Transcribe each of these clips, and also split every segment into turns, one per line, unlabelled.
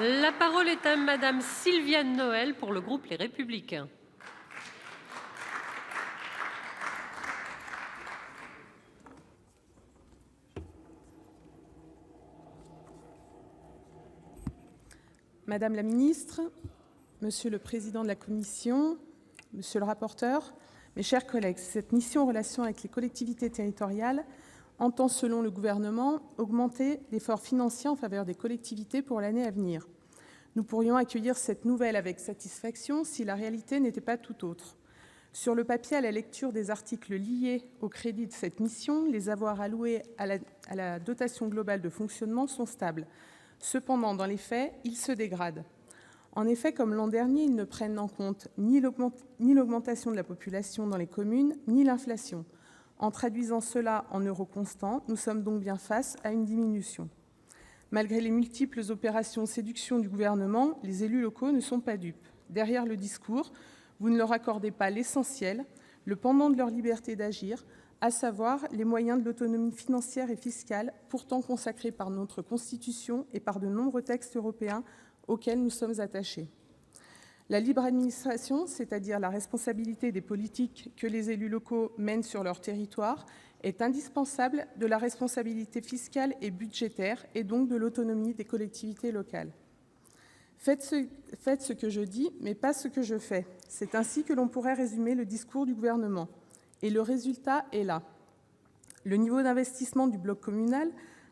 La parole est à madame Sylviane Noël pour le groupe Les Républicains.
Madame la ministre, monsieur le président de la commission, monsieur le rapporteur, mes chers collègues, cette mission en relation avec les collectivités territoriales entend, selon le gouvernement, augmenter l'effort financier en faveur des collectivités pour l'année à venir. Nous pourrions accueillir cette nouvelle avec satisfaction si la réalité n'était pas tout autre. Sur le papier, à la lecture des articles liés au crédit de cette mission, les avoirs alloués à la dotation globale de fonctionnement sont stables. Cependant, dans les faits, ils se dégradent. En effet, comme l'an dernier, ils ne prennent en compte ni l'augmentation de la population dans les communes, ni l'inflation. En traduisant cela en euros constants, nous sommes donc bien face à une diminution. Malgré les multiples opérations séduction du gouvernement, les élus locaux ne sont pas dupes. Derrière le discours, vous ne leur accordez pas l'essentiel, le pendant de leur liberté d'agir, à savoir les moyens de l'autonomie financière et fiscale, pourtant consacrés par notre Constitution et par de nombreux textes européens auxquels nous sommes attachés. La libre administration, c'est-à-dire la responsabilité des politiques que les élus locaux mènent sur leur territoire, est indispensable de la responsabilité fiscale et budgétaire et donc de l'autonomie des collectivités locales. Faites ce que je dis, mais pas ce que je fais. C'est ainsi que l'on pourrait résumer le discours du gouvernement. Et le résultat est là. Le niveau d'investissement du bloc communal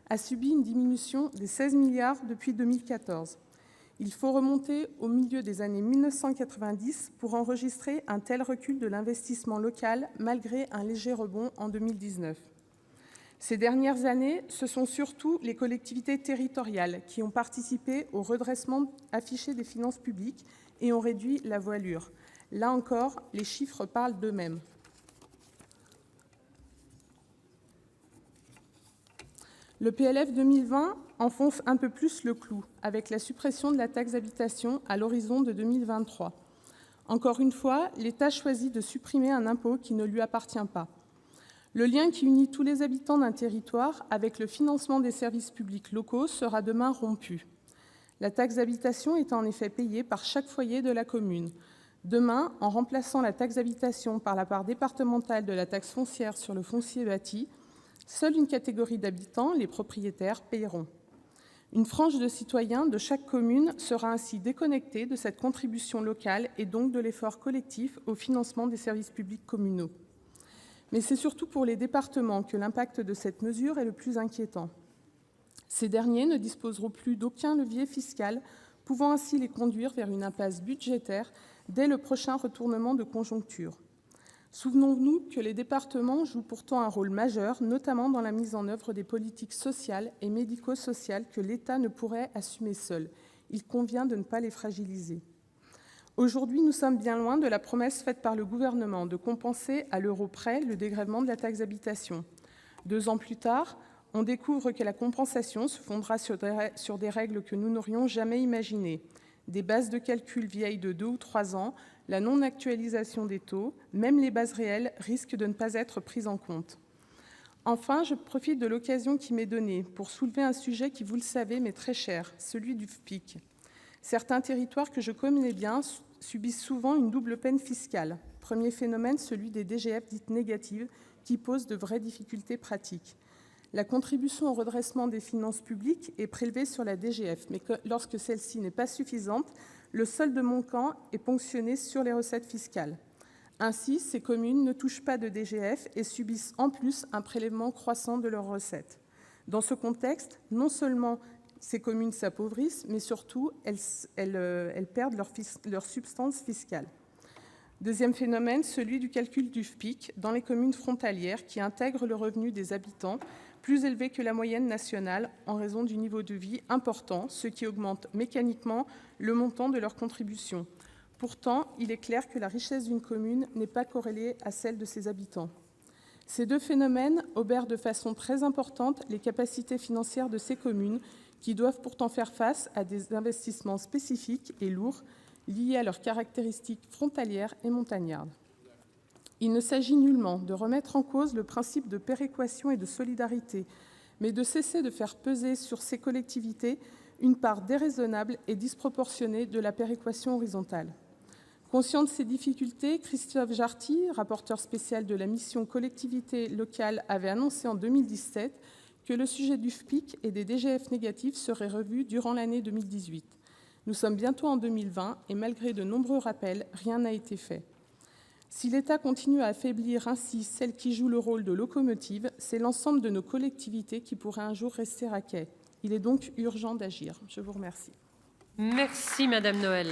a subi une diminution de 16 milliards depuis 2014. Il faut remonter au milieu des années 1990 pour enregistrer un tel recul de l'investissement local, malgré un léger rebond en 2019. Ces dernières années, ce sont surtout les collectivités territoriales qui ont participé au redressement affiché des finances publiques et ont réduit la voilure. Là encore, les chiffres parlent d'eux-mêmes. Le PLF 2020 enfonce un peu plus le clou, avec la suppression de la taxe d'habitation à l'horizon de 2023. Encore une fois, l'État choisit de supprimer un impôt qui ne lui appartient pas. Le lien qui unit tous les habitants d'un territoire avec le financement des services publics locaux sera demain rompu. La taxe d'habitation est en effet payée par chaque foyer de la commune. Demain, en remplaçant la taxe d'habitation par la part départementale de la taxe foncière sur le foncier bâti, seule une catégorie d'habitants, les propriétaires, paieront. Une frange de citoyens de chaque commune sera ainsi déconnectée de cette contribution locale et donc de l'effort collectif au financement des services publics communaux. Mais c'est surtout pour les départements que l'impact de cette mesure est le plus inquiétant. Ces derniers ne disposeront plus d'aucun levier fiscal, pouvant ainsi les conduire vers une impasse budgétaire dès le prochain retournement de conjoncture. Souvenons-nous que les départements jouent pourtant un rôle majeur, notamment dans la mise en œuvre des politiques sociales et médico-sociales que l'État ne pourrait assumer seul. Il convient de ne pas les fragiliser. Aujourd'hui, nous sommes bien loin de la promesse faite par le gouvernement de compenser à l'euro près le dégrèvement de la taxe d'habitation. 2 ans plus tard, on découvre que la compensation se fondera sur des règles que nous n'aurions jamais imaginées. Des bases de calcul vieilles de 2 ou 3 ans, la non-actualisation des taux, même les bases réelles, risquent de ne pas être prises en compte. Enfin, je profite de l'occasion qui m'est donnée pour soulever un sujet qui, vous le savez, m'est très cher, celui du FPIC. Certains territoires que je connais bien subissent souvent une double peine fiscale. Premier phénomène, celui des DGF dites négatives, qui posent de vraies difficultés pratiques. La contribution au redressement des finances publiques est prélevée sur la DGF, mais lorsque celle-ci n'est pas suffisante, le solde manquant est ponctionné sur les recettes fiscales. Ainsi, ces communes ne touchent pas de DGF et subissent en plus un prélèvement croissant de leurs recettes. Dans ce contexte, non seulement ces communes s'appauvrissent, mais surtout, elles perdent leur substance fiscale. Deuxième phénomène, celui du calcul du FPIC dans les communes frontalières qui intègrent le revenu des habitants plus élevé que la moyenne nationale en raison du niveau de vie important, ce qui augmente mécaniquement le montant de leur contribution. Pourtant, il est clair que la richesse d'une commune n'est pas corrélée à celle de ses habitants. Ces 2 phénomènes obèrent de façon très importante les capacités financières de ces communes qui doivent pourtant faire face à des investissements spécifiques et lourds liés à leurs caractéristiques frontalières et montagnardes. Il ne s'agit nullement de remettre en cause le principe de péréquation et de solidarité, mais de cesser de faire peser sur ces collectivités une part déraisonnable et disproportionnée de la péréquation horizontale. Conscient de ces difficultés, Christophe Jarty, rapporteur spécial de la mission collectivités locales, avait annoncé en 2017 que le sujet du FPIC et des DGF négatifs serait revu durant l'année 2018. Nous sommes bientôt en 2020 et malgré de nombreux rappels, rien n'a été fait. Si l'État continue à affaiblir ainsi celles qui jouent le rôle de locomotive, c'est l'ensemble de nos collectivités qui pourraient un jour rester à quai. Il est donc urgent d'agir. Je vous remercie.
Merci Madame Noël.